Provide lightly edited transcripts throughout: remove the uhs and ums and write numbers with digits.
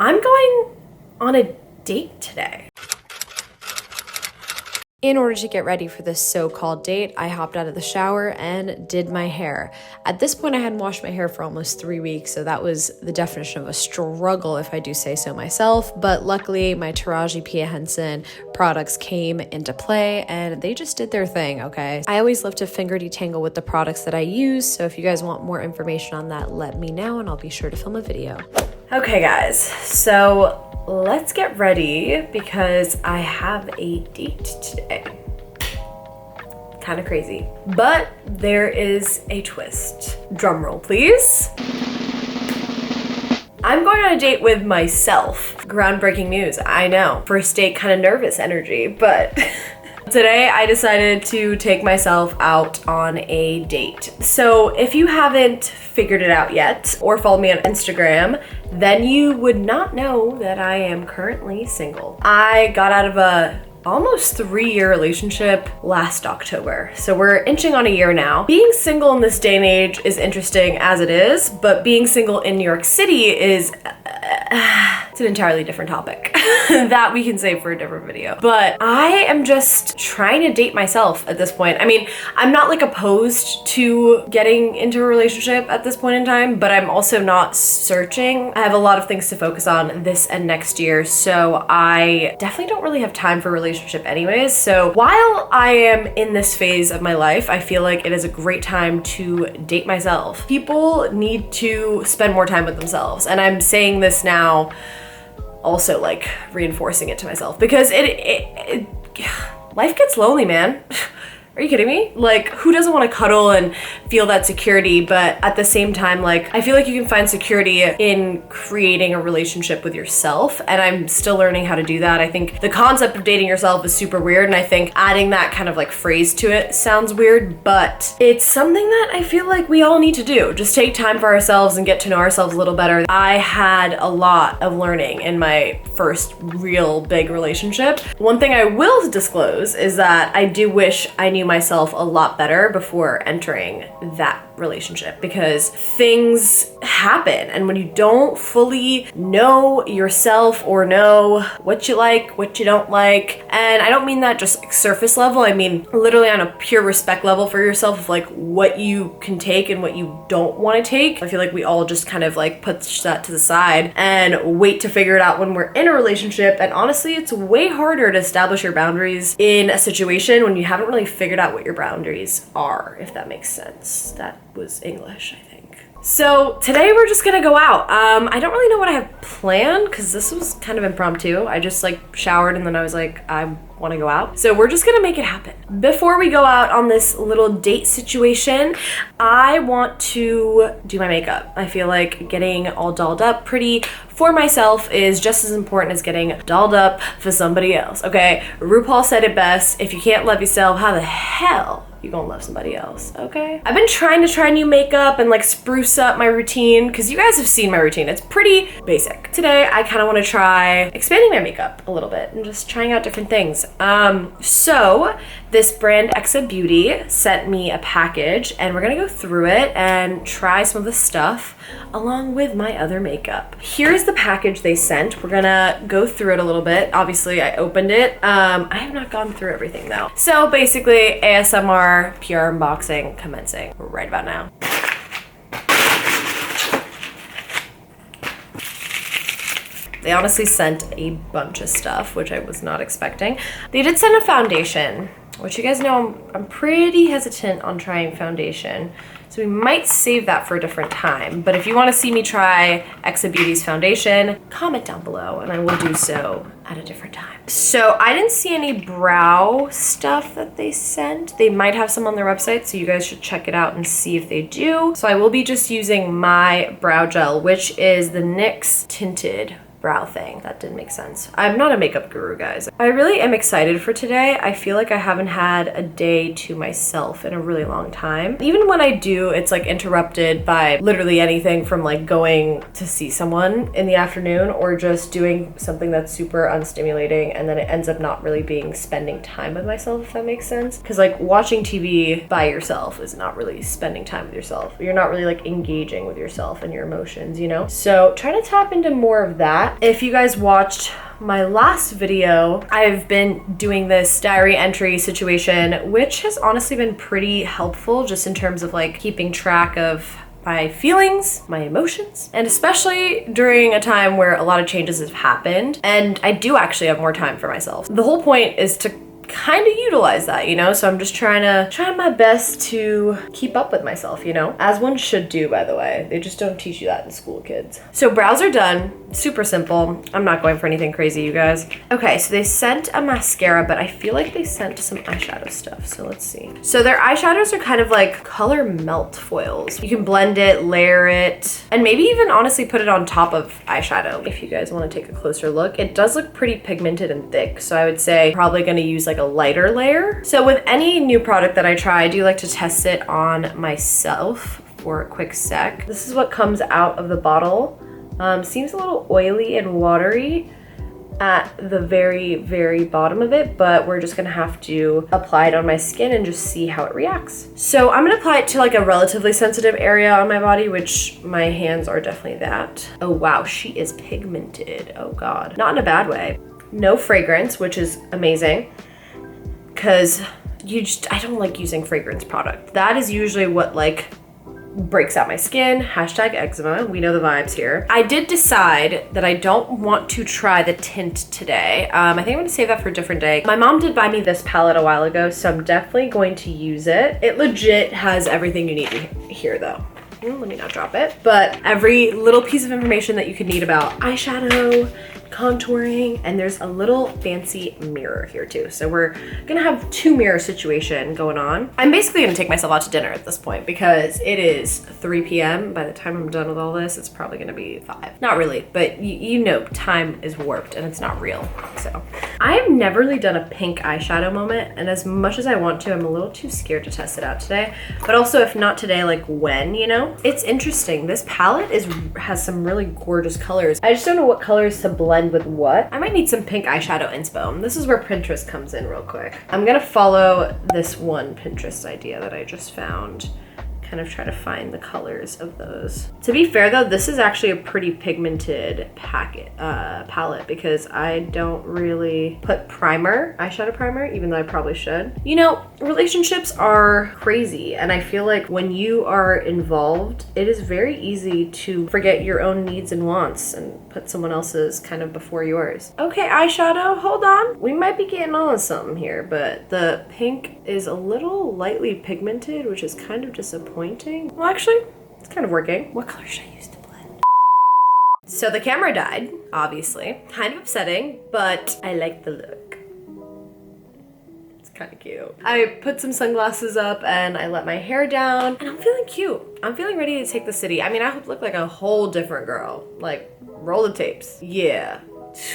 I'm going on a date today. In order to get ready for this so-called date, I hopped out of the shower and did my hair. At this point, I hadn't washed my hair for almost 3 weeks, so that was the definition of a struggle, if I do say so myself. But luckily, my Taraji P. Henson products came into play, and they just did their thing, okay? I always love to finger detangle with the products that I use, so if you guys want more information on that, let me know, and I'll be sure to film a video. Okay, guys, so let's get ready because I have a date today. Kind of crazy, but there is a twist. Drum roll, please. I'm going on a date with myself. Groundbreaking news, I know. First date, kind of nervous energy, but today I decided to take myself out on a date. So if you haven't figured it out yet or followed me on Instagram, then you would not know that I am currently single. I got out of a almost 3-year relationship last October. So we're inching on a year now. Being single in this day and age is interesting as it is, but being single in New York City is it's an entirely different topic that we can save for a different video. But I am just trying to date myself at this point. I mean, I'm not like opposed to getting into a relationship at this point in time, but I'm also not searching. I have a lot of things to focus on this and next year, so I definitely don't really have time for a relationship anyways. So while I am in this phase of my life, I feel like it is a great time to date myself. People need to spend more time with themselves, and I'm saying this now also like reinforcing it to myself because life gets lonely, man. Are you kidding me? Like, who doesn't want to cuddle and feel that security? But at the same time, like, I feel like you can find security in creating a relationship with yourself. And I'm still learning how to do that. I think the concept of dating yourself is super weird. And I think adding that kind of like phrase to it sounds weird, but it's something that I feel like we all need to do. Just take time for ourselves and get to know ourselves a little better. I had a lot of learning in my first real big relationship. One thing I will disclose is that I do wish I knew myself a lot better before entering that relationship because things happen, and when you don't fully know yourself or know what you like, what you don't like, and I don't mean that just like surface level, I mean literally on a pure respect level for yourself of like what you can take and what you don't want to take. I feel like we all just kind of like push that to the side and wait to figure it out when we're in a relationship, and honestly it's way harder to establish your boundaries in a situation when you haven't really figured out what your boundaries are, if that makes sense. That was English, I think. So today we're just gonna go out. I don't really know what I have planned because this was kind of impromptu. I just like showered and then I was like, I want to go out. So we're just gonna make it happen. Before we go out on this little date situation, I want to do my makeup. I feel like getting all dolled up pretty for myself is just as important as getting dolled up for somebody else, okay? RuPaul said it best, if you can't love yourself, how the hell you gonna love somebody else, okay? I've been trying to try new makeup and like spruce up my routine because you guys have seen my routine. It's pretty basic. Today, I kind of want to try expanding my makeup a little bit and just trying out different things. So this brand Exa Beauty sent me a package and we're gonna go through it and try some of the stuff along with my other makeup. Here's the package they sent. We're gonna go through it a little bit. Obviously, I opened it. I have not gone through everything though. So basically, ASMR, pure unboxing commencing right about now. They honestly sent a bunch of stuff, which I was not expecting. They did send a foundation, which you guys know I'm pretty hesitant on trying foundation. So we might save that for a different time. But if you want to see me try Exa Beauty's foundation, comment down below and I will do so at a different time. So I didn't see any brow stuff that they sent. They might have some on their website, so you guys should check it out and see if they do. So I will be just using my brow gel, which is the NYX Tinted brow thing. That didn't make sense. I'm not a makeup guru, guys. I really am excited for today. I feel like I haven't had a day to myself in a really long time. Even when I do, it's like interrupted by literally anything from like going to see someone in the afternoon or just doing something that's super unstimulating, and then it ends up not really being spending time with myself, if that makes sense. Because like watching TV by yourself is not really spending time with yourself. You're not really like engaging with yourself and your emotions, you know? So try to tap into more of that. that. If you guys watched my last video, I've been doing this diary entry situation, which has honestly been pretty helpful just in terms of like keeping track of my feelings, my emotions, and especially during a time where a lot of changes have happened and I do actually have more time for myself. The whole point is to kind of utilize that, you know? So I'm just trying my best to keep up with myself, you know? As one should do, by the way. They just don't teach you that in school, kids. So brows are done. Super simple. I'm not going for anything crazy, you guys. Okay, so they sent a mascara, but I feel like they sent some eyeshadow stuff. So let's see. So their eyeshadows are kind of like color melt foils. You can blend it, layer it, and maybe even honestly put it on top of eyeshadow. If you guys want to take a closer look, it does look pretty pigmented and thick. So I would say probably going to use like a lighter layer. So with any new product that I try, I do like to test it on myself for a quick sec. This is what comes out of the bottle. Seems a little oily and watery at the very, very bottom of it, but we're just gonna have to apply it on my skin and just see how it reacts. So I'm gonna apply it to like a relatively sensitive area on my body, which my hands are definitely that. Oh wow, she is pigmented. Oh God, not in a bad way. No fragrance, which is amazing, because I don't like using fragrance product. That is usually what like breaks out my skin. Hashtag eczema. We know the vibes here. I did decide that I don't want to try the tint today. I think I'm gonna save that for a different day. My mom did buy me this palette a while ago, so I'm definitely going to use it. It legit has everything you need here though. Let me not drop it. But every little piece of information that you could need about eyeshadow, contouring, and there's a little fancy mirror here too. So we're gonna have two mirror situation going on. I'm basically gonna take myself out to dinner at this point because it is 3 p.m. By the time I'm done with all this, it's probably gonna be 5. Not really, but you know time is warped and it's not real. So I have never really done a pink eyeshadow moment, and as much as I want to, I'm a little too scared to test it out today. But also if not today, like when, you know? It's interesting. This palette has some really gorgeous colors. I just don't know what colors to blend with what. I might need some pink eyeshadow inspo. This is where Pinterest comes in real quick. I'm gonna follow this one Pinterest idea that I just found. Kind of try to find the colors of those. To be fair though, this is actually a pretty pigmented palette because I don't really put eyeshadow primer, even though I probably should. You know, relationships are crazy, and I feel like when you are involved, it is very easy to forget your own needs and wants and put someone else's kind of before yours. Okay, eyeshadow, hold on. We might be getting on something here, but the pink is a little lightly pigmented, which is kind of disappointing. Well, actually, it's kind of working. What color should I use to blend? So the camera died, obviously. Kind of upsetting, but I like the look. It's kind of cute. I put some sunglasses up and I let my hair down, and I'm feeling cute. I'm feeling ready to take the city. I mean, I look like a whole different girl. Like, roll the tapes. Yeah,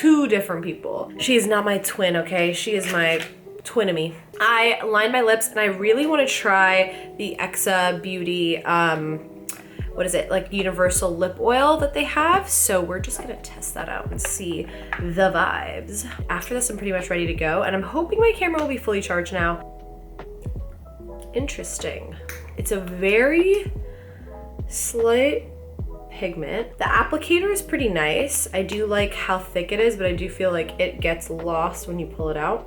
2 different people. She is not my twin, okay? She is my twinemy. I lined my lips and I really want to try the Exa Beauty, what is it, like universal lip oil that they have. So we're just gonna test that out and see the vibes. After this, I'm pretty much ready to go, and I'm hoping my camera will be fully charged now. Interesting. It's a very slight pigment. The applicator is pretty nice. I do like how thick it is, but I do feel like it gets lost when you pull it out.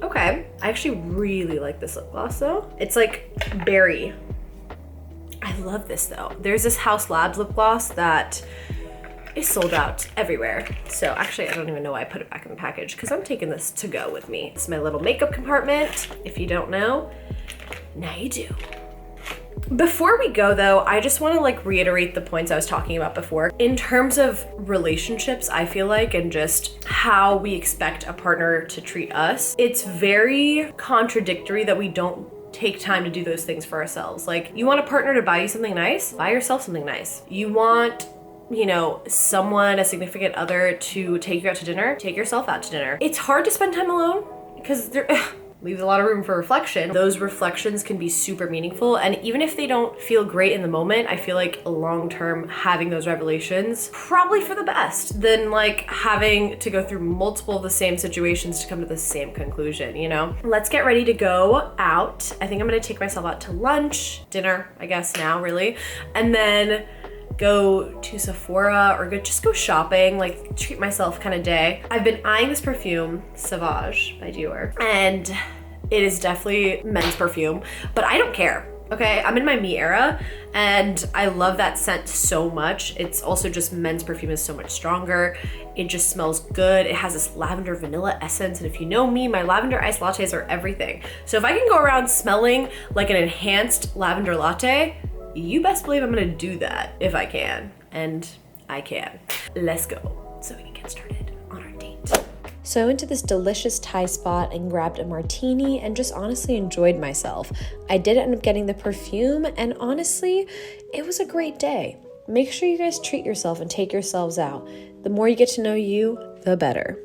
Okay, I actually really like this lip gloss though. It's like berry. I love this though. There's this House Labs lip gloss that is sold out everywhere. So actually, I don't even know why I put it back in the package because I'm taking this to go with me. It's my little makeup compartment. If you don't know, now you do. Before we go though, I just want to like reiterate the points I was talking about before. In terms of relationships, I feel like, and just how we expect a partner to treat us, it's very contradictory that we don't take time to do those things for ourselves. Like, you want a partner to buy you something nice? Buy yourself something nice. You want, you know, someone, a significant other, to take you out to dinner? Take yourself out to dinner. It's hard to spend time alone because leaves a lot of room for reflection. Those reflections can be super meaningful, and even if they don't feel great in the moment, I feel like long-term having those revelations probably for the best than like having to go through multiple of the same situations to come to the same conclusion, you know? Let's get ready to go out. I think I'm gonna take myself out to lunch, dinner, I guess now really, and then go to Sephora or just go shopping, like treat myself kind of day. I've been eyeing this perfume, Sauvage by Dior, and it is definitely men's perfume, but I don't care. Okay, I'm in my me era and I love that scent so much. It's also just men's perfume is so much stronger. It just smells good. It has this lavender vanilla essence. And if you know me, my lavender iced lattes are everything. So if I can go around smelling like an enhanced lavender latte, you best believe I'm gonna do that if I can. And I can. Let's go so we can get started on our date. So I went to this delicious Thai spot and grabbed a martini and just honestly enjoyed myself. I did end up getting the perfume and honestly, it was a great day. Make sure you guys treat yourself and take yourselves out. The more you get to know you, the better.